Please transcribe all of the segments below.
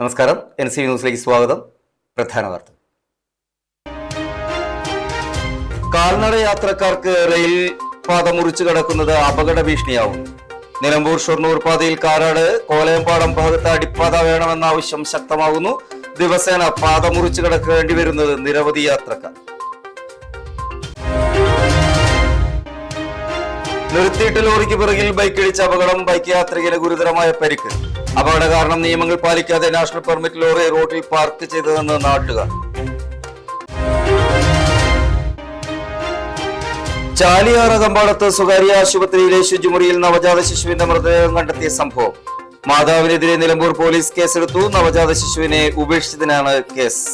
നമസ്കാരം. NCV ന്യൂസിലേക്ക് സ്വാഗതം. പ്രധാന വാർത്ത. കാൽനട യാത്രക്കാർക്ക് റെയിൽ പാത മുറിച്ചു കടക്കുന്നത് അപകട ഭീഷണിയാവും. നിലമ്പൂർ ഷൊർണൂർ പാതയിൽ കാരാട് കോലയമ്പാടം ഭാഗത്ത് അടിപ്പാത വേണമെന്ന ആവശ്യം ശക്തമാകുന്നു. ദിവസേന പാത മുറിച്ചു കടക്കേണ്ടി വരുന്നത് നിരവധി യാത്രക്കാർ. നിർത്തിയിട്ട ലോറിക്ക് പിറകിൽ ബൈക്കിടിച്ച അപകടം. ബൈക്ക് യാത്രികന് ഗുരുതരമായ പരിക്ക്. അപകട കാരണം നിയമങ്ങൾ പാലിക്കാതെ നാഷണൽ പെർമിറ്റ് ലോറി റോഡിൽ പാർക്ക് ചെയ്തതെന്ന് നാട്ടുകാർ. ചാലിയാർ കമ്പാടത്ത് സ്വകാര്യ ആശുപത്രിയിലെ ശുചിമുറിയിൽ നവജാത ശിശുവിന്റെ മൃതദേഹം കണ്ടെത്തിയ സംഭവം. മാതാവിനെതിരെ നിലമ്പൂർ പോലീസ് കേസെടുത്തു. നവജാത ശിശുവിനെ ഉപേക്ഷിച്ചതിനാണ് കേസ്.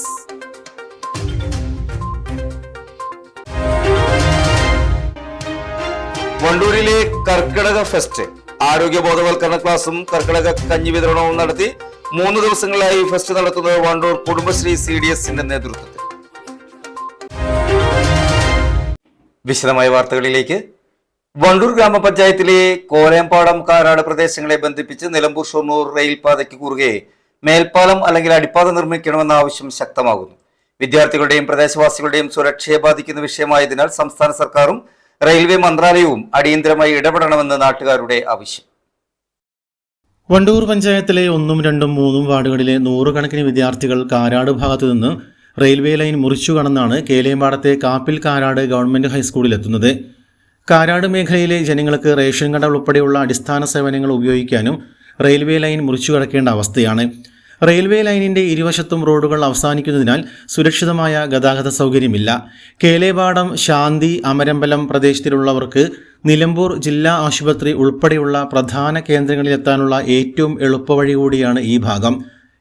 വണ്ടൂരിലെ കർക്കിടക ഫെസ്റ്റ് ആരോഗ്യ ബോധവൽക്കരണ ക്ലാസും കർക്കിടക കഞ്ഞി വിതരണവും നടത്തി. 3 ദിവസങ്ങളായി ഫെസ്റ്റ് നടത്തുന്നത് വണ്ടൂർ കുടുംബശ്രീ CDSന്റെ നേതൃത്വത്തിൽ. വിശദമായ വാർത്തകളിലേക്ക്. വണ്ടൂർ ഗ്രാമപഞ്ചായത്തിലെ കോലയമ്പാടം കാരാട് പ്രദേശങ്ങളെ ബന്ധിപ്പിച്ച് നിലമ്പൂർ ഷൊർണൂർ റെയിൽ പാതയ്ക്ക് കുറുകെ മേൽപ്പാലം അല്ലെങ്കിൽ അടിപ്പാത നിർമ്മിക്കണമെന്ന ആവശ്യം ശക്തമാകുന്നു. വിദ്യാർത്ഥികളുടെയും പ്രദേശവാസികളുടെയും സുരക്ഷയെ ബാധിക്കുന്ന വിഷയമായതിനാൽ സംസ്ഥാന സർക്കാരും റെയിൽവേ മന്ത്രാലയവും അടിയന്തരമായി ഇടപെടണമെന്ന് നാട്ടുകാരുടെ ആവശ്യം. വണ്ടൂർ പഞ്ചായത്തിലെ 1, 2, 3 വാർഡുകളിലെ 100 കണക്കിന് വിദ്യാർത്ഥികൾ കാരാട് ഭാഗത്തു നിന്ന് റെയിൽവേ ലൈൻ മുറിച്ചു കടന്നാണ് കേലേമ്പാടത്തെ കാപ്പിൽ കാരാട് ഗവൺമെന്റ് ഹൈസ്കൂളിലെത്തുന്നത്. കാരാട് മേഖലയിലെ ജനങ്ങൾക്ക് റേഷൻ കട ഉൾപ്പെടെയുള്ള അടിസ്ഥാന സേവനങ്ങൾ ഉപയോഗിക്കാനും റെയിൽവേ ലൈൻ മുറിച്ചു കടക്കേണ്ട അവസ്ഥയാണ്. റെയിൽവേ ലൈനിന്റെ ഇരുവശത്തും റോഡുകൾ അവസാനിക്കുന്നതിനാൽ സുരക്ഷിതമായ ഗതാഗത സൗകര്യമില്ല. കേലേപാടം, ശാന്തി, അമരമ്പലം പ്രദേശത്തിലുള്ളവർക്ക് നിലമ്പൂർ ജില്ലാ ആശുപത്രി ഉൾപ്പെടെയുള്ള പ്രധാന കേന്ദ്രങ്ങളിലെത്താനുള്ള ഏറ്റവും എളുപ്പവഴി കൂടിയാണ് ഈ ഭാഗം.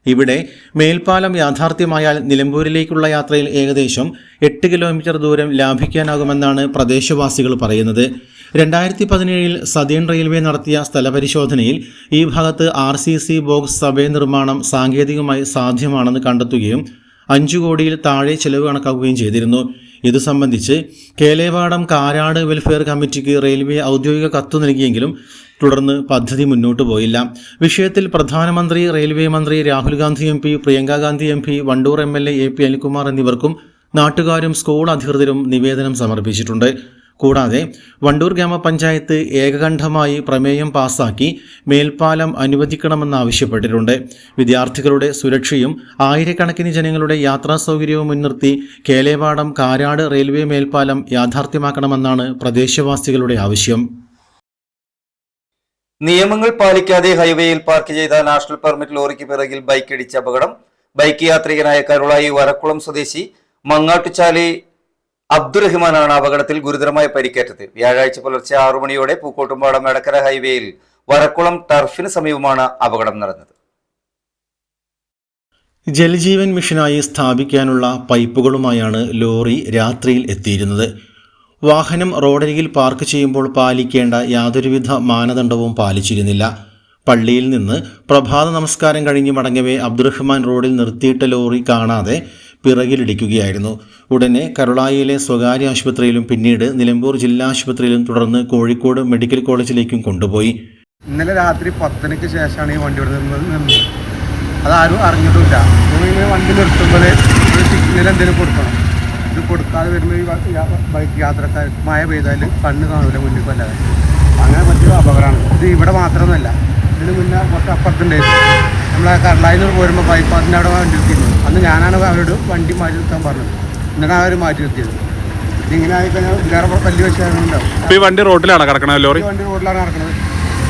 ഇവിടെ മേൽപ്പാലം യാഥാർത്ഥ്യമായാൽ നിലമ്പൂരിലേക്കുള്ള യാത്രയിൽ ഏകദേശം 8 കിലോമീറ്റർ ദൂരം ലാഭിക്കാനാകുമെന്നാണ് പ്രദേശവാസികൾ പറയുന്നത്. 2017 സതേൺ റെയിൽവേ നടത്തിയ സ്ഥലപരിശോധനയിൽ ഈ ഭാഗത്ത് RCC ബോക്സ് സബേ നിർമ്മാണം സാങ്കേതികമായി സാധ്യമാണെന്ന് കണ്ടെത്തുകയും 5 കോടിയിൽ താഴെ ചെലവ് കണക്കാക്കുകയും ചെയ്തിരുന്നു. ഇതു സംബന്ധിച്ച് കേലേവാടം കാരാട് വെൽഫെയർ കമ്മിറ്റിക്ക് റെയിൽവേ ഔദ്യോഗിക കത്തു നൽകിയെങ്കിലും തുടർന്ന് പദ്ധതി മുന്നോട്ടു പോയില്ല. വിഷയത്തിൽ പ്രധാനമന്ത്രി, റെയിൽവേ മന്ത്രി Rahul Gandhi MP, Priyanka Gandhi MP, Wandoor MLA AP Anilkumar എന്നിവർക്കും നാട്ടുകാരും സ്കൂൾ അധികൃതരും നിവേദനം സമർപ്പിച്ചിട്ടുണ്ട്. കൂടാതെ വണ്ടൂർ ഗ്രാമപഞ്ചായത്ത് ഏകകണ്ഠമായി പ്രമേയം പാസാക്കി മേൽപ്പാലം അനുവദിക്കണമെന്നാവശ്യപ്പെട്ടിട്ടുണ്ട്. വിദ്യാർത്ഥികളുടെ സുരക്ഷയും ആയിരക്കണക്കിന് ജനങ്ങളുടെ യാത്രാ സൗകര്യവും മുൻനിർത്തി കേലേവാടം കാരാട് റെയിൽവേ മേൽപ്പാലം യാഥാർത്ഥ്യമാക്കണമെന്നാണ് പ്രദേശവാസികളുടെ ആവശ്യം. നിയമങ്ങൾ പാലിക്കാതെ ഹൈവേയിൽ പാർക്ക് ചെയ്ത നാഷണൽ പെർമിറ്റ് ലോറിക്ക് പിറകിൽ ബൈക്കിടിച്ച അപകടം. ബൈക്ക് യാത്രികനായ കരുളായി വരക്കുളം സ്വദേശി മങ്ങാട്ടുചാലി അബ്ദുറഹിമാനാണ് അപകടത്തിൽ ഗുരുതരമായി പരിക്കേറ്റത്. വ്യാഴാഴ്ച പുലർച്ചെ 6 മണിയോടെ പൂക്കോട്ടുംപാടം എടക്കര ഹൈവേയിൽ വരക്കുളം ടർഫിന് സമീപമാണ് അപകടം നടന്നത്. ജൽജീവൻ മിഷനായി സ്ഥാപിക്കാനുള്ള പൈപ്പുകളുമായാണ് ലോറി രാത്രിയിൽ എത്തിയിരുന്നത്. വാഹനം റോഡരികിൽ പാർക്ക് ചെയ്യുമ്പോൾ പാലിക്കേണ്ട യാതൊരുവിധ മാനദണ്ഡവും പാലിച്ചിരുന്നില്ല. പള്ളിയിൽ നിന്ന് പ്രഭാത നമസ്കാരം കഴിഞ്ഞ് മടങ്ങവേ അബ്ദുറഹ്മാൻ റോഡിൽ നിർത്തിയിട്ട ലോറി കാണാതെ പിറകിലിടിക്കുകയായിരുന്നു. ഉടനെ കരുളായിയിലെ സ്വകാര്യ ആശുപത്രിയിലും പിന്നീട് നിലമ്പൂർ ജില്ലാ ആശുപത്രിയിലും തുടർന്ന് കോഴിക്കോട് മെഡിക്കൽ കോളേജിലേക്കും കൊണ്ടുപോയി. ഇന്നലെ രാത്രി 10-ക്ക് ശേഷമാണ് ഈ വണ്ടി ഇവിടെ നിന്നത്. അതാരും അറിഞ്ഞിട്ടില്ല. വണ്ടി നിർത്തുമ്പോൾ ഒരു സിഗ്നൽ എന്തെങ്കിലും കൊടുക്കണം. ഇത് കൊടുക്കാതെ വരുമ്പോൾ ഈ ബൈക്ക് യാത്രക്കാർക്ക് മഴ പെയ്താൽ കണ്ണ് കാണില്ല മുന്നിൽ കൊല്ലാതെ. അങ്ങനെ പറ്റിയ അപകടമാണ്. ഇത് ഇവിടെ മാത്രമൊന്നുമല്ല, ഇതിന് മുന്നേ കുറച്ച് അപ്പുറത്തുണ്ടായിരുന്നു. നമ്മളെ കർലായിൽ പോരുമ്പോൾ ബൈപ്പാസിൻ്റെ അവിടെ വണ്ടി നിർത്തിയിരുന്നു. അന്ന് ഞാനാണ് അവരോട് വണ്ടി മാറ്റി നിർത്താൻ പറഞ്ഞത്. എന്നിട്ടാണ് അവർ മാറ്റി നിർത്തിയത്. ഇതിങ്ങനെ ആയിക്കഴിഞ്ഞാൽ വേറെ വലിയ വിഷയങ്ങളുണ്ടാവും. ഈ വണ്ടി റോഡിലാണ് കിടക്കണത്? ലോറി വണ്ടി റോഡിലാണ് കിടക്കുന്നത്.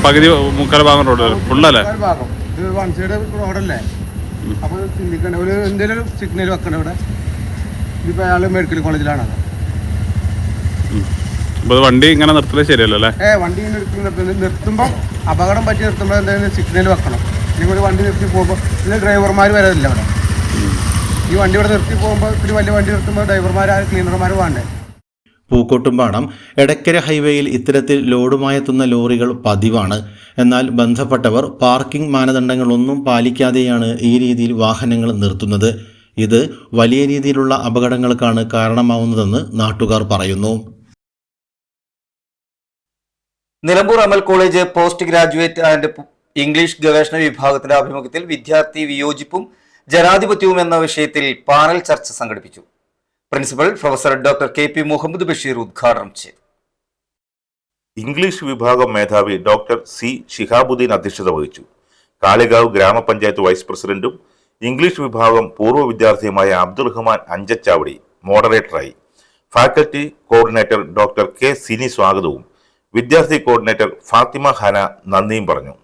പകുതി മുക്കാൽ ഭാഗം റോഡ് ഫുള്ളല്ലേ? ഭാഗം ഇത് 1 സൈഡ് റോഡല്ലേ. അപ്പോൾ ചിന്തിക്കണ്ട, ഒരു എന്തെങ്കിലും ഒരു സിഗ്നൽ വെക്കണം ഇവിടെ. ഇതിപ്പോൾ അയാൾ മെഡിക്കൽ കോളേജിലാണ്. വണ്ടി ഇങ്ങനെ നിർത്തുന്നത് ശരിയല്ലോ അല്ലേ? വണ്ടി നിർത്തുമ്പോൾ അപകടം പറ്റി നിർത്തുമ്പോൾ എന്തെങ്കിലും സിഗ്നൽ വെക്കണം. നിങ്ങൾ വണ്ടി നിർത്തി പോകുമ്പോൾ ഇതിൽ ഡ്രൈവർമാർ വരത്തില്ല അവിടെ. ഈ വണ്ടി ഇവിടെ നിർത്തി പോകുമ്പോൾ ഒരു വലിയ വണ്ടി നിർത്തുമ്പോൾ ഡ്രൈവർമാർ, ക്ലീനർമാർ വേണ്ടേ? പൂക്കോട്ടുംപാടം എടക്കര ഹൈവേയിൽ ഇത്തരത്തിൽ ലോഡുമായെത്തുന്ന ലോറികൾ പതിവാണ്. എന്നാൽ ബന്ധപ്പെട്ടവർ പാർക്കിംഗ് മാനദണ്ഡങ്ങളൊന്നും പാലിക്കാതെയാണ് ഈ രീതിയിൽ വാഹനങ്ങൾ നിർത്തുന്നത്. ഇത് വലിയ രീതിയിലുള്ള അപകടങ്ങൾക്കാണ് കാരണമാവുന്നതെന്ന് നാട്ടുകാർ പറയുന്നു. Nilambur Amal college post graduate and English ഗവേഷണ വിഭാഗത്തിന്റെ ആഭിമുഖ്യത്തിൽ വിദ്യാർത്ഥി വിയോജിപ്പും ജനാധിപത്യവും എന്ന വിഷയത്തിൽ പാനൽ ചർച്ച സംഘടിപ്പിച്ചു. Principal professor doctor KP Muhammad Basheer ഉദ്ഘാടനം ചെയ്തു. ഇംഗ്ലീഷ് വിഭാഗം മേധാവി ഡോക്ടർ C ഷിഹാബുദ്ദീൻ അധ്യക്ഷത വഹിച്ചു. കാളികാവ് ഗ്രാമപഞ്ചായത്ത് വൈസ് പ്രസിഡന്റും ഇംഗ്ലീഷ് വിഭാഗം പൂർവ്വ വിദ്യാർത്ഥിയുമായ അബ്ദുറഹ്മാൻ അഞ്ചച്ചാവടി മോഡറേറ്ററായി. Faculty coordinator doctor K Sini സ്വാഗതവും വിദ്യാർത്ഥി കോർഡിനേറ്റർ ഫാത്തിമ ഖാന നന്ദിയും പറഞ്ഞു.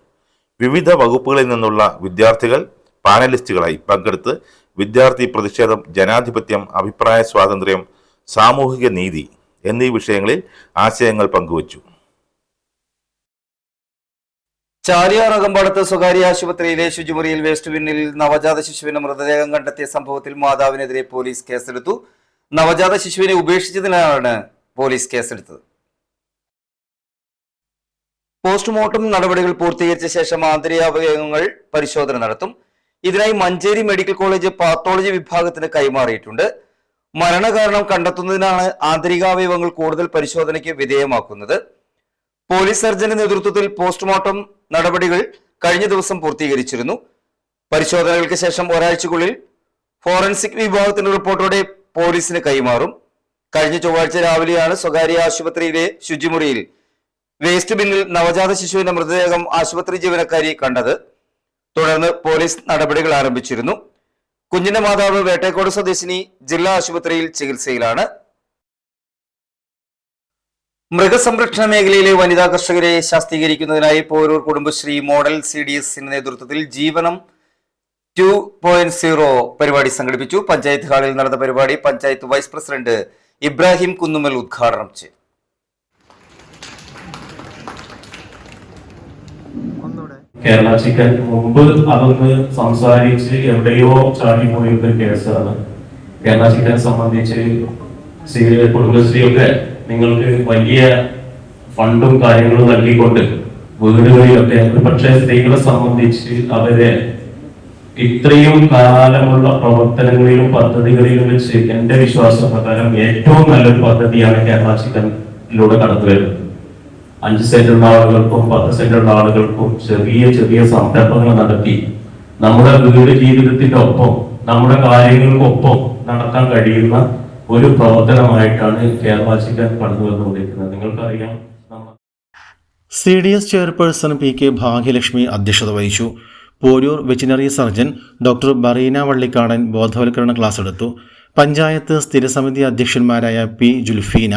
വിവിധ വകുപ്പുകളിൽ നിന്നുള്ള വിദ്യാർത്ഥികൾ പാനലിസ്റ്റുകളായി പങ്കെടുത്ത് വിദ്യാർത്ഥി പ്രതിഷേധം, ജനാധിപത്യം, അഭിപ്രായ സ്വാതന്ത്ര്യം, സാമൂഹിക നീതി എന്നീ വിഷയങ്ങളിൽ ആശയങ്ങൾ പങ്കുവച്ചു. ചാലിയാർ അകമ്പാടത്ത് സ്വകാര്യ ആശുപത്രിയിലെ ശുചിമുറിയിൽ വേസ്റ്റ് ബിന്നിൽ നവജാത ശിശുവിന്റെ മൃതദേഹം കണ്ടെത്തിയ സംഭവത്തിൽ മാതാവിനെതിരെ പോലീസ് കേസെടുത്തു. നവജാത ശിശുവിനെ ഉപേക്ഷിച്ചതിനാണ് പോലീസ് കേസെടുത്തത്. പോസ്റ്റ്മോർട്ടം നടപടികൾ പൂർത്തീകരിച്ച ശേഷം ആന്തരികാവയവങ്ങൾ പരിശോധന നടത്തും. ഇതിനായി മഞ്ചേരി മെഡിക്കൽ കോളേജ് പാത്തോളജി വിഭാഗത്തിന് കൈമാറിയിട്ടുണ്ട്. മരണകാരണം കണ്ടെത്തുന്നതിനാണ് ആന്തരികാവയവങ്ങൾ കൂടുതൽ പരിശോധനയ്ക്ക് വിധേയമാക്കുന്നത്. പോലീസ് സർജന്റെ നേതൃത്വത്തിൽ പോസ്റ്റ്മോർട്ടം നടപടികൾ കഴിഞ്ഞ ദിവസം പൂർത്തീകരിച്ചിരുന്നു. പരിശോധനകൾക്ക് ശേഷം ഒരാഴ്ചക്കുള്ളിൽ ഫോറൻസിക് വിഭാഗത്തിന്റെ റിപ്പോർട്ടോടെ പോലീസിന് കൈമാറും. കഴിഞ്ഞ ചൊവ്വാഴ്ച രാവിലെയാണ് സ്വകാര്യ ആശുപത്രിയിലെ ശുചിമുറിയിൽ വേസ്റ്റ് ബിന്നിൽ നവജാത ശിശുവിന്റെ മൃതദേഹം ആശുപത്രി ജീവനക്കാരി കണ്ടത്. തുടർന്ന് പോലീസ് നടപടികൾ ആരംഭിച്ചിരുന്നു. കുഞ്ഞിന്റെ മാതാവ് വേട്ടേക്കോട് സ്വദേശിനി ജില്ലാ ആശുപത്രിയിൽ ചികിത്സയിലാണ്. മൃഗസംരക്ഷണ മേഖലയിലെ വനിതാ കർഷകരെ ശാക്തീകരിക്കുന്നതിനായി പോരൂർ കുടുംബശ്രീ മോഡൽ CDSന്റെ നേതൃത്വത്തിൽ ജീവനം 2.0 പരിപാടി സംഘടിപ്പിച്ചു. പഞ്ചായത്ത് ഹാളിൽ നടന്ന പരിപാടി പഞ്ചായത്ത് വൈസ് പ്രസിഡന്റ് ഇബ്രാഹിം കുന്നുമ്മൽ ഉദ്ഘാടനം ചെയ്തു. കേരള ചിക്കൻ മുമ്പ് അതൊന്ന് സംസാരിച്ച് എവിടെയോ ചാടിപ്പോയൊരു കേസാണ്. കേരള ചിക്കനെ സംബന്ധിച്ച് കുടുംബശ്രീയൊക്കെ നിങ്ങൾക്ക് വലിയ ഫണ്ടും കാര്യങ്ങളും നൽകിക്കൊണ്ട് വീടുകളിലൊക്കെ പക്ഷേ സ്ത്രീകളെ സംബന്ധിച്ച് അവരെ ഇത്രയും കാലമുള്ള പ്രവർത്തനങ്ങളിലും പദ്ധതികളിലും വെച്ച് എന്റെ വിശ്വാസപ്രകാരം ഏറ്റവും നല്ലൊരു പദ്ധതിയാണ് കേരള ചിക്കനിലൂടെ കടന്നു വരുന്നത്. 5 സെന്റുള്ള ആളുകൾക്കും 10 സെന്റുള്ള ആളുകൾക്കും ചെറിയ ചെറിയ സംരംഭങ്ങൾ നടത്തി നമ്മുടെ വീട് ജീവിതത്തിന്റെ ഒപ്പം നമ്മുടെ കാര്യങ്ങൾക്കൊപ്പം നടത്താൻ കഴിയുന്ന ഒരു പ്രവർത്തനമായിട്ടാണ് കേരള ചിക്കൻ കടന്നു വന്നുകൊണ്ടിരിക്കുന്നത്. നിങ്ങൾക്കറിയാം, CDS ചെയർപേഴ്സൺ PK ഭാഗ്യലക്ഷ്മി അധ്യക്ഷത വഹിച്ചു. Porur veterinary surgeon doctor Bareena Vallikkadan ബോധവൽക്കരണ ക്ലാസ് എടുത്തു. പഞ്ചായത്ത് സ്ഥിരസമിതി അധ്യക്ഷന്മാരായ P ജുൽഫീന,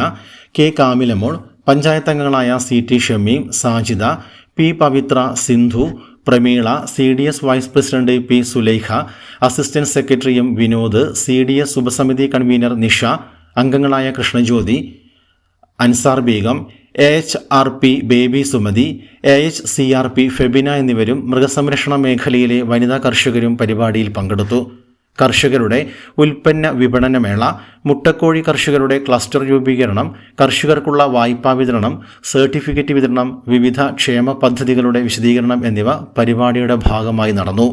K കാമിലമോൾ, പഞ്ചായത്ത് അംഗങ്ങളായ CT Shameem, Sajida, P Pavithra, Sindhu, Prameela, CDS vice president P Sulaikha, assistant secretary M Vinod, CDS ഉപസമിതി കൺവീനർ നിഷ, അംഗങ്ങളായ കൃഷ്ണജ്യോതി, അൻസാർ ബീഗം, AHRP ബേബി സുമതി, AHCRP ഫെബിന എന്നിവരും മൃഗസംരക്ഷണ മേഖലയിലെ വനിതാ കർഷകരും പരിപാടിയിൽ പങ്കെടുത്തു. കർഷകരുടെ ഉൽപ്പന്ന വിപണനമേള, മുട്ടക്കോഴി കർഷകരുടെ ക്ലസ്റ്റർ രൂപീകരണം, കർഷകർക്കുള്ള വായ്പാ വിതരണം, സർട്ടിഫിക്കറ്റ് വിതരണം, വിവിധ ക്ഷേമ പദ്ധതികളുടെ വിശദീകരണം എന്നിവ പരിപാടിയുടെ ഭാഗമായി നടന്നു.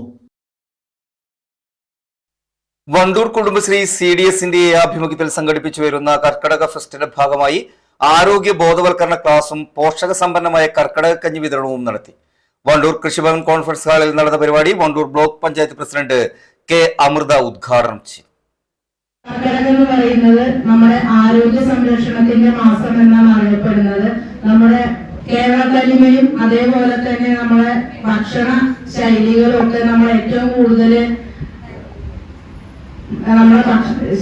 വണ്ടൂർ കുടുംബശ്രീ CDSന്റെ ആഭിമുഖ്യത്തിൽ സംഘടിപ്പിച്ചു വരുന്ന കർക്കടക ഫെസ്റ്റിന്റെ ഭാഗമായി ആരോഗ്യ ബോധവൽക്കരണ ക്ലാസും പോഷക സമ്പന്നമായ കർക്കടക കഞ്ഞി വിതരണവും നടത്തി. വണ്ടൂർ കൃഷിഭവൻ കോൺഫറൻസ് ഹാളിൽ നടന്ന പരിപാടി Wandoor block panchayat president K Amritha ഉദ്ഘാടനം ചെയ്തു. കർക്കിടകം എന്ന് പറയുന്നത് നമ്മുടെ ആരോഗ്യ സംരക്ഷണത്തിന്റെ മാസം എന്നാണ് അറിയപ്പെടുന്നത്. നമ്മുടെ കേരള തനിമയും അതേപോലെ തന്നെ നമ്മുടെ ഭക്ഷണ ശൈലികളും ഒക്കെ നമ്മൾ ഏറ്റവും കൂടുതൽ നമ്മുടെ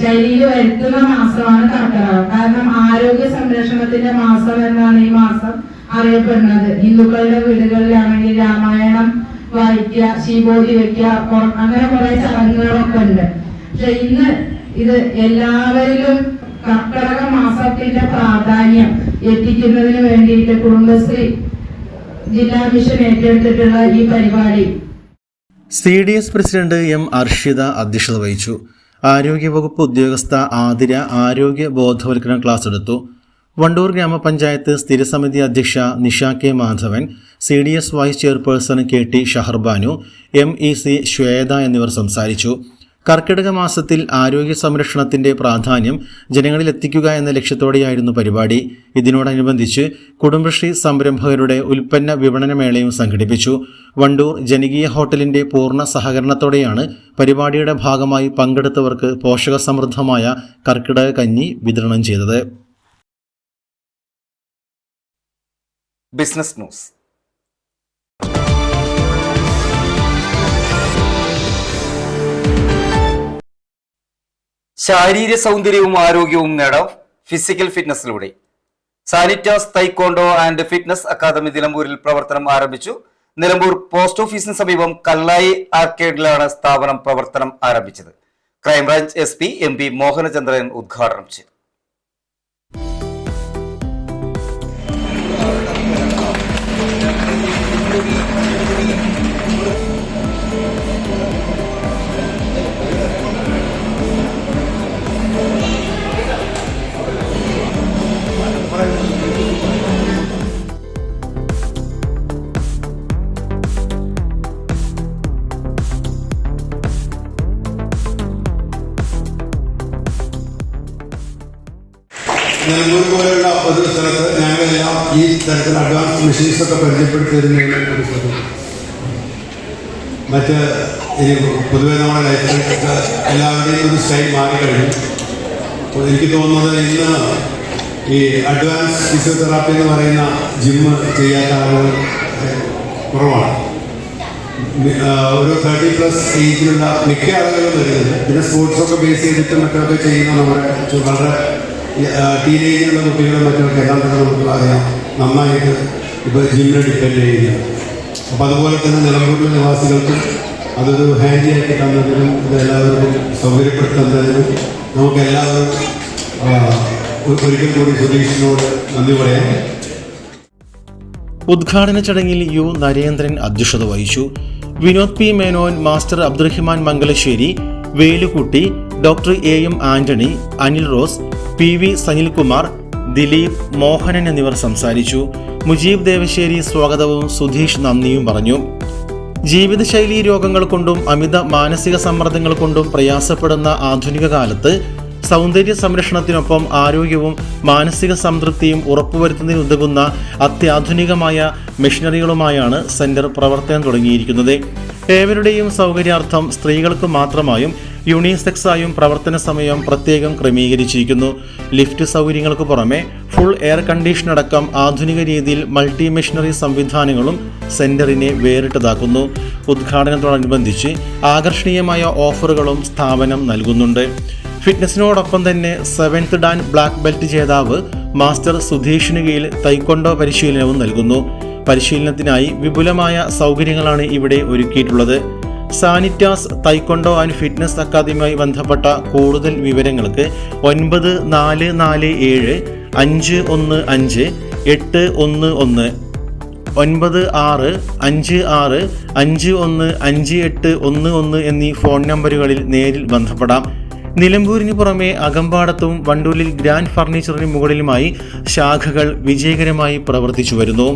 ശൈലിയിൽ വരുത്തുന്ന മാസമാണ് കർക്കിടകം. കാരണം ആരോഗ്യ സംരക്ഷണത്തിന്റെ മാസം എന്നാണ് ഈ മാസം അറിയപ്പെടുന്നത്. ഹിന്ദുക്കളുടെ വീടുകളിലാണെങ്കിൽ രാമായണം വായിക്കുക, ശീബോധി വെക്കുക, അങ്ങനെ കുറെ ചടങ്ങുകളൊക്കെ ഉണ്ട്. പക്ഷെ ഇന്ന് ഇത് എല്ലാവരിലും കർക്കിടക മാസത്തിന്റെ പ്രാധാന്യം എത്തിക്കുന്നതിന് വേണ്ടിയിട്ട് കുടുംബശ്രീ ജില്ലാ മിഷൻ ഏറ്റെടുത്തിട്ടുള്ള ഈ പരിപാടി CDS പ്രസിഡന്റ് M അർഷിത അധ്യക്ഷത വഹിച്ചു. ആരോഗ്യവകുപ്പ് ഉദ്യോഗസ്ഥ ആതിര ആരോഗ്യ ബോധവൽക്കരണ ക്ലാസ് എടുത്തു. വണ്ടൂർ ഗ്രാമപഞ്ചായത്ത് സ്ഥിരസമിതി അധ്യക്ഷ Nisha K Madhavan, CDS vice chairperson KT Shaharbanu, MEC Shweta എന്നിവർ സംസാരിച്ചു. കർക്കിടക മാസത്തിൽ ആരോഗ്യ സംരക്ഷണത്തിന്റെ പ്രാധാന്യം ജനങ്ങളിൽ എത്തിക്കുക എന്ന ലക്ഷ്യത്തോടെയായിരുന്നു പരിപാടി. ഇതിനോടനുബന്ധിച്ച് കുടുംബശ്രീ സംരംഭകരുടെ ഉൽപ്പന്ന വിപണന മേളയും സംഘടിപ്പിച്ചു. വണ്ടൂർ ജനകീയ ഹോട്ടലിന്റെ പൂർണ്ണ സഹകരണത്തോടെയാണ് പരിപാടിയുടെ ഭാഗമായി പങ്കെടുത്തവർക്ക് പോഷകസമൃദ്ധമായ കർക്കിടക കഞ്ഞി വിതരണം ചെയ്തത്. Business news. ശാരീരിക സൗന്ദര്യവും ആരോഗ്യവും നേടാം ഫിസിക്കൽ ഫിറ്റ്നസിലൂടെ. Sanitas taekwondo and fitness academy നിലമ്പൂരിൽ പ്രവർത്തനം ആരംഭിച്ചു. നിലമ്പൂർ പോസ്റ്റ് ഓഫീസിന് സമീപം കല്ലായി ആർക്കേഡിലാണ് സ്ഥാപനം പ്രവർത്തനം ആരംഭിച്ചത്. ക്രൈംബ്രാഞ്ച് SP MP മോഹനചന്ദ്രൻ ഉദ്ഘാടനം ചെയ്തു. നിലമ്പൂർ പോലെയുള്ള ഒരു സ്ഥലത്ത് ഞങ്ങളെല്ലാം ഈ തരത്തിൽ അഡ്വാൻസ് മെഷീൻസൊക്കെ പരിചയപ്പെടുത്തിയിരുന്നതിന് ഒരു സ്ഥലം മറ്റ് ഇനി പൊതുവെ നമ്മുടെ ലൈഫിൽ എല്ലാവരുടെയും ഒരു സ്റ്റൈൽ മാറിക്കഴിഞ്ഞു. അപ്പോൾ എനിക്ക് തോന്നുന്നത് ഇന്ന് ഈ അഡ്വാൻസ് ഫിസിയോതെറാപ്പി എന്ന് പറയുന്ന ജിമ്മ് ചെയ്യാത്ത ആളുകൾ കുറവാണ്. ഒരു 30+ ഏജിലുള്ള മിക്ക ആളുകളും വരുന്നത്. പിന്നെ സ്പോർട്സൊക്കെ ബേസ് ചെയ്തിട്ട് മറ്റൊക്കെ ചെയ്യുന്ന നമ്മുടെ വളരെ ടീനേജിലുള്ള കുട്ടികളും മറ്റൊക്കെ എല്ലാം തന്നെ നമുക്ക് അറിയാം നന്നായിട്ട് ഇപ്പോൾ ജിമ്മിനെ ഡിപ്പെൻഡ് ചെയ്യുന്നത്. അപ്പോൾ അതുപോലെ തന്നെ നിലമ്പൂരിലെ നിവാസികൾക്കും അതൊരു ഹാൻഡി ആക്കി തന്നതിനും ഇതെല്ലാവർക്കും സൗകര്യപ്പെടുത്തുന്നതിനും നമുക്ക് എല്ലാവരും ഒരിക്കൽ കൂടി സുധീഷിനോട് നന്ദി പറയാം. ഉദ്ഘാടന ചടങ്ങിൽ U നരേന്ദ്രൻ അധ്യക്ഷത വഹിച്ചു. Vinod P Menon, master Abdurahiman Mangalassery, Velukutty, doctor AM Antony, Anil Rose, PV Sanilkumar, Dileep, Mohanan എന്നിവർ സംസാരിച്ചു. മുജീബ് ദേവശ്ശേരി സ്വാഗതവും സുധീഷ് നന്ദിയും പറഞ്ഞു. ജീവിതശൈലീ രോഗങ്ങൾ കൊണ്ടും അമിത മാനസിക സമ്മർദ്ദങ്ങൾ കൊണ്ടും പ്രയാസപ്പെടുന്ന ആധുനിക കാലത്ത് സൗന്ദര്യ സംരക്ഷണത്തിനൊപ്പം ആരോഗ്യവും മാനസിക സംതൃപ്തിയും ഉറപ്പുവരുത്തുന്നതിനുതകുന്ന അത്യാധുനികമായ മെഷീനറികളുമായാണ് സെന്റർ പ്രവർത്തനം തുടങ്ങിയിരിക്കുന്നത്. ഏവരുടെയും സൗകര്യാർത്ഥം സ്ത്രീകൾക്ക് മാത്രമായും യൂണിസെക്സായും പ്രവർത്തന സമയം പ്രത്യേകം ക്രമീകരിച്ചിരിക്കുന്നു. ലിഫ്റ്റ് സൗകര്യങ്ങൾക്ക് പുറമെ ഫുൾ എയർ കണ്ടീഷൻ അടക്കം ആധുനിക രീതിയിൽ മൾട്ടി മെഷീനറി സംവിധാനങ്ങളും സെന്ററിനെ വേറിട്ടതാക്കുന്നു. ഉദ്ഘാടനത്തോടനുബന്ധിച്ച് ആകർഷണീയമായ ഓഫറുകളും സ്ഥാപനം നൽകുന്നുണ്ട്. ഫിറ്റ്നസിനോടൊപ്പം തന്നെ 7th ഡാൻ ബ്ലാക്ക് ബെൽറ്റ് ജേതാവ് മാസ്റ്റർ സുധീഷിന് കീഴിൽ തൈക്കൊണ്ടോ പരിശീലനവും നൽകുന്നു. പരിശീലനത്തിനായി വിപുലമായ സൗകര്യങ്ങളാണ് ഇവിടെ ഒരുക്കിയിട്ടുള്ളത്. സാനിറ്റാസ് തൈക്കൊണ്ടോ ആൻഡ് ഫിറ്റ്നസ് അക്കാദമിയുമായി ബന്ധപ്പെട്ട കൂടുതൽ വിവരങ്ങൾക്ക് 9447 515 811 9656 515811 എന്നീ ഫോൺ നമ്പറുകളിൽ നേരിൽ ബന്ധപ്പെടാം. നിലമ്പൂരിന് പുറമെ അകമ്പാടത്തും വണ്ടൂരിൽ ഗ്രാൻഡ് ഫർണിച്ചറിന് മുകളിലുമായി ശാഖകൾ വിജയകരമായി പ്രവർത്തിച്ചു വരുന്നു.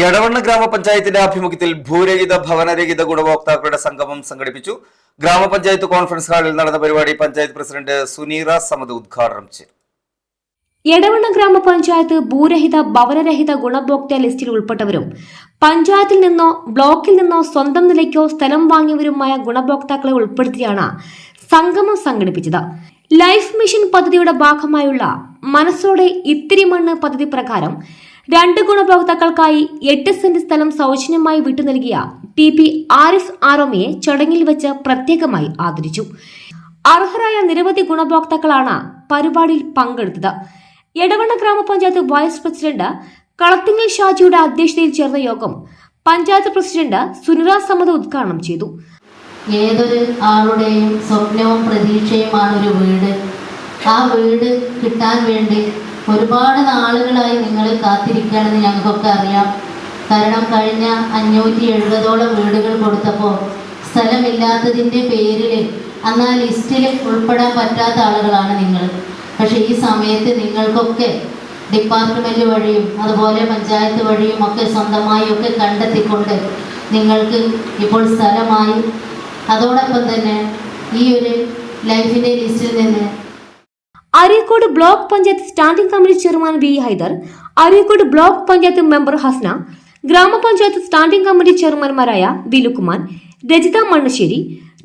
എടവണ്ണ ഗ്രാമപഞ്ചായത്തിന്റെ ആഭിമുഖ്യത്തിൽ ഭൂരഹിത ഭവനരഹിത ഗുണഭോക്താക്കളുടെ സംഗമം സംഘടിപ്പിച്ചു. ഗ്രാമപഞ്ചായത്ത് കോൺഫറൻസ് ഹാളിൽ നടന്ന പരിപാടി പഞ്ചായത്ത് പ്രസിഡന്റ് സുനീറ സമദ് ഉദ്ഘാടനം ചെയ്തു. എടവണ്ണ ഗ്രാമപഞ്ചായത്ത് ഭൂരഹിത ഭവനരഹിത ഗുണഭോക്തൃ ലിസ്റ്റിൽ ഉൾപ്പെട്ടവരും പഞ്ചായത്തിൽ നിന്നോ ബ്ലോക്കിൽ നിന്നോ സ്വന്തം നിലയ്ക്കോ സ്ഥലം വാങ്ങിയവരുമായ ഗുണഭോക്താക്കളെ ഉൾപ്പെടുത്തിയാണ് സംഗമം സംഘടിപ്പിച്ചത്. ലൈഫ് മിഷൻ പദ്ധതിയുടെ ഭാഗമായുള്ള മനസ്സോടെ ഇത്തിരി മണ്ണ് പദ്ധതി പ്രകാരം 2 ഗുണഭോക്താക്കൾക്കായി 8 സെന്റ് സ്ഥലം സൗജന്യമായി വിട്ടു നൽകിയ TP ആരിഫ് ആറോമിയെ ചടങ്ങിൽ വെച്ച് പ്രത്യേകമായി ആദരിച്ചു. അർഹരായ നിരവധി ഗുണഭോക്താക്കളാണ് പരിപാടിയിൽ പങ്കെടുത്തത്. എടവണ്ണ ഗ്രാമപഞ്ചായത്ത് വൈസ് പ്രസിഡന്റ് കളത്തിങ്ങൽ ഷാജിയുടെ അധ്യക്ഷതയിൽ ചേർന്ന യോഗം പഞ്ചായത്ത് പ്രസിഡന്റ് സുനിറ സമദ് ഉദ്ഘാടനം ചെയ്തു. ഏതൊരു ആളുടെയും സ്വപ്നവും പ്രതീക്ഷയുമാണ് ഒരു വീട്. ആ വീട് കിട്ടാൻ വേണ്ടി ഒരുപാട് നാളുകളായി നിങ്ങൾ കാത്തിരിക്കുകയാണെന്ന് ഞങ്ങൾക്കൊക്കെ അറിയാം. കാരണം കഴിഞ്ഞ 570ഓളം വീടുകൾ കൊടുത്തപ്പോൾ സ്ഥലമില്ലാത്തതിൻ്റെ പേരിൽ അന്ന് ആ ലിസ്റ്റിൽ ഉൾപ്പെടാൻ പറ്റാത്ത ആളുകളാണ് നിങ്ങൾ. പക്ഷേ ഈ സമയത്ത് നിങ്ങൾക്കൊക്കെ ഡിപ്പാർട്ട്മെൻറ്റ് വഴിയും അതുപോലെ പഞ്ചായത്ത് വഴിയും ഒക്കെ സ്വന്തമായി ഒക്കെ കണ്ടെത്തിക്കൊണ്ട് നിങ്ങൾക്ക് ഇപ്പോൾ സ്ഥലമായി. അതോടൊപ്പം തന്നെ ഈ ഒരു ലൈഫിൻ്റെ ലിസ്റ്റിൽ നിന്ന് Areekode block panchayat standing committee chairman V Haider, Areekode block panchayat member Hasna, ഗ്രാമപഞ്ചായത്ത് സ്റ്റാൻഡിംഗ് കമ്മിറ്റി ചെയർമാൻമാരായ വിലുകുമാൻ, Rajitha Mannassery,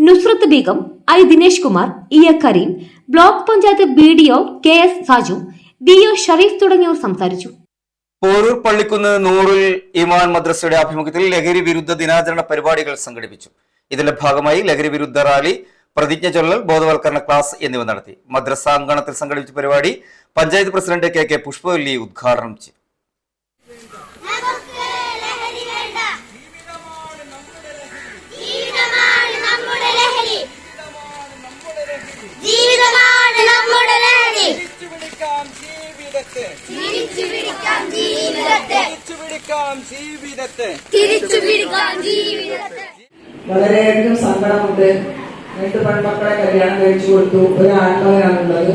Nusrath Begum, I Dinesh Kumar, E A Kareem, block panchayat BDO KS Saju, DO Shareef തുടങ്ങിയവർ സംസാരിച്ചു. പോരൂർ പള്ളിക്കുന്ന് നൂറുൽ ഇമാൻ മദ്രസയുടെ ആഭിമുഖ്യത്തിൽ ലഹരി വിരുദ്ധ ദിനാചരണ പരിപാടികൾ സംഘടിപ്പിച്ചു. ഇതിന്റെ ഭാഗമായി ലഹരി വിരുദ്ധ റാലി, പ്രതിജ്ഞ ചൊല്ലൽ, ബോധവൽക്കരണ ക്ലാസ് എന്നിവ നടത്തി. മദ്രസ അങ്കണത്തിൽ സംഘടിപ്പിച്ച പരിപാടി പഞ്ചായത്ത് പ്രസിഡന്റ് KK പുഷ്പവല്ലി ഉദ്ഘാടനം ചെയ്തു. വളരെയധികം സങ്കടമുണ്ട്. 2 പെൺമക്കളെ കല്യാണം കഴിച്ചു കൊടുത്തു. ഒരു ആൺമകനാണുള്ളത്.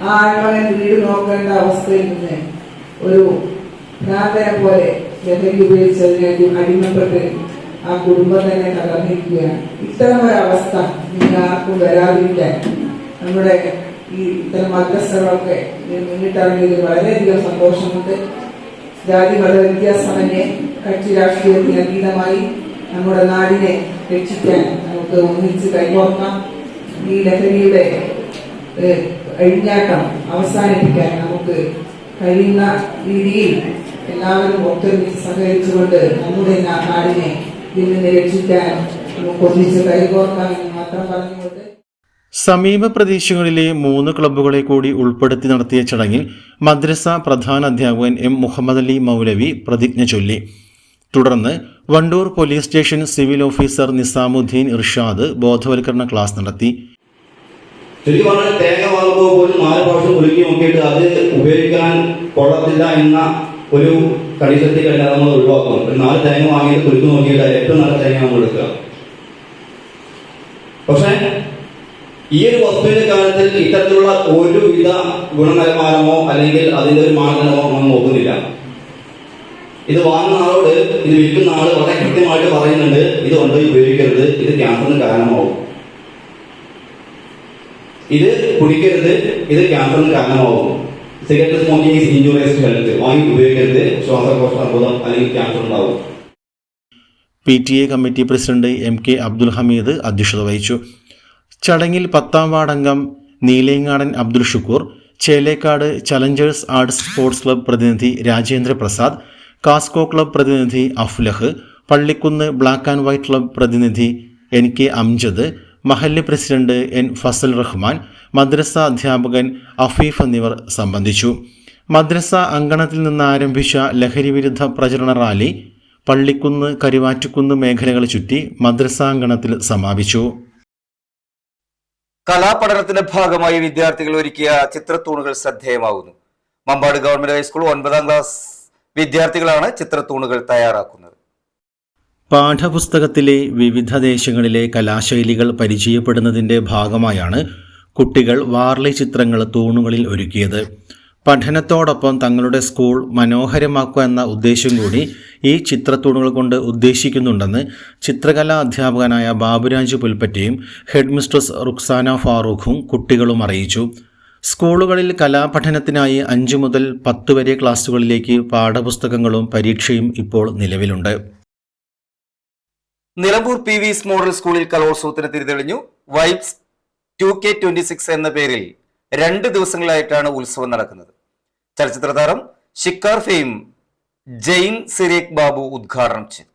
ആ ആൺമകൻ വീട് നോക്കേണ്ട അവസ്ഥയിൽ നിന്ന് ഒരു ഭ്രാന്തനെ പോലെ ലഹരി ഉപയോഗിച്ചതിന് അടിമപ്പെട്ട് ആ കുടുംബം തന്നെ തകർന്നിരിക്കുകയാണ്. ഇത്തരം ഒരവസ്ഥ നിങ്ങൾ ആർക്കും വരാതിരിക്കാൻ നമ്മുടെ ഈ ഇത്തരം മദ്രസകളൊക്കെ മുന്നിട്ടിറങ്ങിയതിൽ വളരെയധികം സന്തോഷമുണ്ട്. ജാതി മത വ്യത്യാസമന്യേ കക്ഷി രാഷ്ട്രീയത്തിന് അതീതമായി നമ്മുടെ നാടിനെ രക്ഷിക്കാൻ നമുക്ക് ഒന്നിച്ച് കൈകോർക്കാം. ഈ ലഹരിയുടെ അഴിഞ്ഞാട്ടം അവസാനിപ്പിക്കാൻ നമുക്ക് കഴിയുന്ന രീതിയിൽ എല്ലാവരും ഒത്തൊരുമിച്ച് സഹകരിച്ചുകൊണ്ട് നമ്മുടെ നാടിനെ ഇതിൽ നിന്ന് രക്ഷിക്കാൻ നമുക്ക് ഒന്നിച്ച് കൈകോർക്കാം എന്ന് മാത്രം പറഞ്ഞുകൊണ്ട് സമീപ പ്രദേശങ്ങളിലെ 3 ക്ലബ്ബുകളെ കൂടി ഉൾപ്പെടുത്തി നടത്തിയ ചടങ്ങിൽ മദ്രസ പ്രധാന അധ്യാപകൻ M. മുഹമ്മദ് അലി മൗലവി പ്രതിജ്ഞ ചൊല്ലി. തുടർന്ന് Wandoor police station civil officer Nizamuddin Irshad ബോധവൽക്കരണ ക്ലാസ് നടത്തി. ശരിക്കും പറഞ്ഞാൽ തേങ്ങ വാങ്ങുമ്പോൾ പോലും 4 പ്രാവശ്യം കുലുക്കി നോക്കിയിട്ട് അത് ഉപയോഗിക്കാൻ കൊള്ളത്തില്ല എന്ന ഒരു കണ്ടീഷത്തിൽ കഴിഞ്ഞാൽ നമ്മൾ ഒഴിവാക്കണം. ഒരു 4 തേങ്ങ വാങ്ങിയിട്ട് കുലുക്കി നോക്കിയിട്ട് ഏറ്റവും നല്ല തേങ്ങ നമ്മൾ എടുക്കുക. പക്ഷേ ഈ ഒരു വസ്തുവിന്റെ കാര്യത്തിൽ ഇത്തരത്തിലുള്ള ഒരുവിധ ഗുണനിലവാരമോ അല്ലെങ്കിൽ അതിന്റെ ഒരു മാനദണ്ഡമോ നമ്മൾ നോക്കുന്നില്ല. ഇത് വാങ്ങുന്ന ആളോട്, ഇത് വിൽക്കുന്ന ആള് വളരെ കൃത്യമായിട്ട് പറയുന്നുണ്ട്, ഇത് കൊണ്ടുപോയി ഉപയോഗിക്കരുത്, ഇത് ക്യാൻസറിന് കാരണമാവും, ഇത് കുടിക്കരുത്, ഇത് ക്യാൻസറിന് കാരണമാവും, cigarette smoking is injurious to health, വാങ്ങി ഉപയോഗിക്കരുത്, ശ്വാസകോശ അർബുദം അല്ലെങ്കിൽ ക്യാൻസർ ഉണ്ടാവും. PTA committee president MK Abdul Hameed അധ്യക്ഷത വഹിച്ചു. ചടങ്ങിൽ 10ാം വാർഡ് അംഗം Neelengadan Abdul Shukkur, Chelekkad challengers arts sports club പ്രതിനിധി രാജേന്ദ്ര പ്രസാദ്, കാസ്കോ ക്ലബ്ബ് പ്രതിനിധി Aflah, Pallikkunnu black and white club പ്രതിനിധി NK അംജദ്, മഹല്ല് പ്രസിഡന്റ് N. ഫസൽ റഹ്മാൻ, മദ്രസ അധ്യാപകൻ അഫീഫ് എന്നിവർ സംബന്ധിച്ചു. മദ്രസ അങ്കണത്തിൽ നിന്ന് ആരംഭിച്ച ലഹരി വിരുദ്ധ പ്രചരണ റാലി പള്ളിക്കുന്ന് കരിവാറ്റുകുന്ന് മേഖലകൾ ചുറ്റി മദ്രസാങ്കണത്തിൽ സമാപിച്ചു. കലാപഠനത്തിന്റെ ഭാഗമായി വിദ്യാർത്ഥികൾ ഒരുക്കിയ ചിത്രത്തൂണുകൾ ശ്രദ്ധേയമാകുന്നു. മമ്പാട് ഗവൺമെന്റ് ഹൈസ്കൂൾ 9ാം ക്ലാസ് വിദ്യാർത്ഥികളാണ് ചിത്രത്തൂണുകൾ തയ്യാറാക്കുന്നത്. പാഠപുസ്തകത്തിലെ വിവിധ ദേശങ്ങളിലെ കലാശൈലികൾ പരിചയപ്പെടുന്നതിൻ്റെ ഭാഗമായാണ് കുട്ടികൾ വാർലി ചിത്രങ്ങൾ തൂണുകളിൽ ഒരുക്കിയത്. പഠനത്തോടൊപ്പം തങ്ങളുടെ സ്കൂൾ മനോഹരമാക്കുക എന്ന ഉദ്ദേശം കൂടി ഈ ചിത്രത്തൂണുകൾ കൊണ്ട് ഉദ്ദേശിക്കുന്നുണ്ടെന്ന് ചിത്രകലാ അധ്യാപകനായ ബാബുരാജ് പുൽപ്പറ്റയും ഹെഡ് മിസ്ട്രസ് റുക്സാന ഫാറൂഖും കുട്ടികളും അറിയിച്ചു. സ്കൂളുകളിൽ കലാപഠനത്തിനായി 5 മുതൽ 10 വരെ ക്ലാസുകളിലേക്ക് പാഠപുസ്തകങ്ങളും പരീക്ഷയും ഇപ്പോൾ നിലവിലുണ്ട്. നിലമ്പൂർ PV's മോഡൽ സ്കൂളിൽ കലോത്സവത്തിന് തിരിതെളിഞ്ഞു. വൈബ്സ് 2K26 എന്ന പേരിൽ 2 ദിവസങ്ങളായിട്ടാണ് ഉത്സവം നടക്കുന്നത്. ചലച്ചിത്ര താരം ഷിക്കാർ ഫെയിം ജെയിൻ സിരേഖ് ബാബു ഉദ്ഘാടനം ചെയ്തു.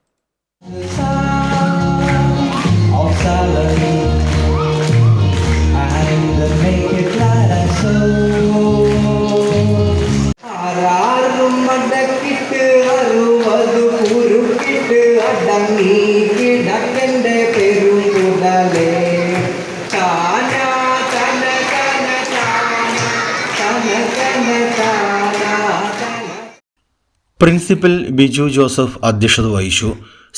പ്രിൻസിപ്പൽ ബിജു ജോസഫ് അധ്യക്ഷത വഹിച്ചു.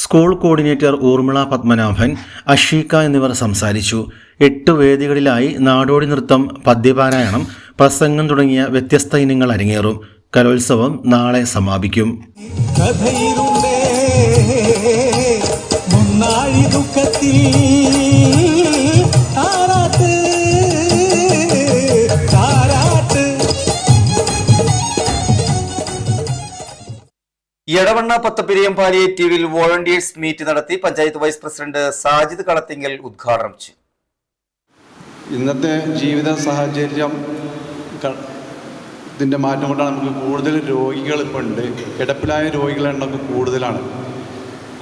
സ്കൂൾ കോർഡിനേറ്റർ ഊർമിള പത്മനാഭൻ, അഷീക എന്നിവർ സംസാരിച്ചു. 8 വേദികളിലായി നാടോടി നൃത്തം, പദ്യപാരായണം, പ്രസംഗം തുടങ്ങിയ വ്യത്യസ്ത ഇനങ്ങൾ അരങ്ങേറും. കലോത്സവം നാളെ സമാപിക്കും. എടവണ്ണ പത്തപ്പിരിയം പാലിയേറ്റീവിൽ വോളണ്ടിയേഴ്സ് മീറ്റ് നടത്തി പഞ്ചായത്ത് വൈസ് പ്രസിഡന്റ് സാജിദ് കളത്തിങ്കൽ ഉദ്ഘാടനം ചെയ്തു. ഇന്നത്തെ ജീവിത സാഹചര്യം ഇതിൻ്റെ മാറ്റം കൊണ്ടാണ് നമുക്ക് കൂടുതൽ രോഗികൾ ഇപ്പോൾ ഉണ്ട്. കിടപ്പിലായ രോഗികളുടെ എണ്ണം കൂടുതലാണ്.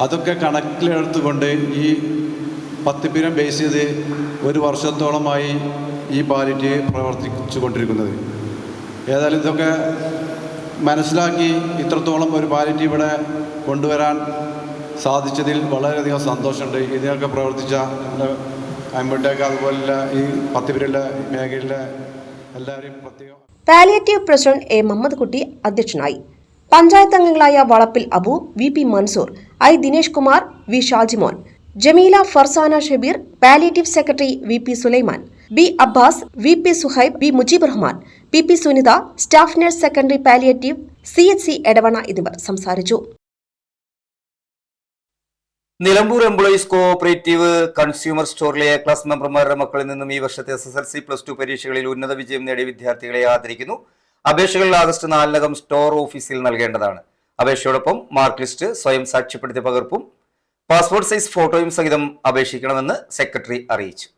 അതൊക്കെ കണക്കിലെടുത്തുകൊണ്ട് ഈ പത്തപ്പിരിയം ബേസ് ചെയ്ത് 1 വർഷത്തോളമായി ഈ പാലിയേറ്റീവ് പ്രവർത്തിച്ചു കൊണ്ടിരിക്കുന്നത്. ഏതായാലും ഇതൊക്കെ മനസ്സിലാക്കി ഇത്രത്തോളം ഒരു പാലിയേറ്റീവ് ഇവിടെ കൊണ്ടുവരാൻ സാധിച്ചതിൽ വളരെയധികം സന്തോഷമുണ്ട്. ഇതിനൊക്കെ പ്രവർത്തിച്ച അമ്പട്ടേക്ക് അതുപോലുള്ള ഈ പത്തിപ്പിരിയിലെ മേഖലയിലെ എല്ലാവരെയും പ്രത്യേകം. പാലിയേറ്റീവ് പ്രസിഡന്റ് എ മുഹമ്മദ് കുട്ടി അധ്യക്ഷനായി. പഞ്ചായത്ത് അംഗങ്ങളായ Valappil Abu, VP Mansoor, I Dinesh Kumar, V Shajimon, Jameela Farsana Shabeer, palliative secretary VP Sulaiman, B Abbas, VP Suhaib, B Mujeeb Rahman, PP Sunitha, staff nurse secondary palliative CHC Edavanna എന്നിവർ സംസാരിച്ചു. നിലമ്പൂർ എംപ്ലോയീസ് കോഓപ്പറേറ്റീവ് കൺസ്യൂമർ സ്റ്റോറിലെ ക്ലാസ് മെമ്പർമാരുടെ മക്കളിൽ നിന്നും ഈ വർഷത്തെ SSLC +2 പരീക്ഷകളിൽ ഉന്നത വിജയം നേടിയ വിദ്യാർത്ഥികളെ ആദരിക്കുന്നു. അപേക്ഷകൾ ആഗസ്റ്റ് 4 സ്റ്റോർ ഓഫീസിൽ നൽകേണ്ടതാണ്. അപേക്ഷയോടൊപ്പം മാർക്ക് ലിസ്റ്റ്, സ്വയം സാക്ഷ്യപ്പെടുത്തിയ പകർപ്പും പാസ്പോർട്ട് സൈസ് ഫോട്ടോയും സഹിതം അപേക്ഷിക്കണമെന്ന് സെക്രട്ടറി അറിയിച്ചു.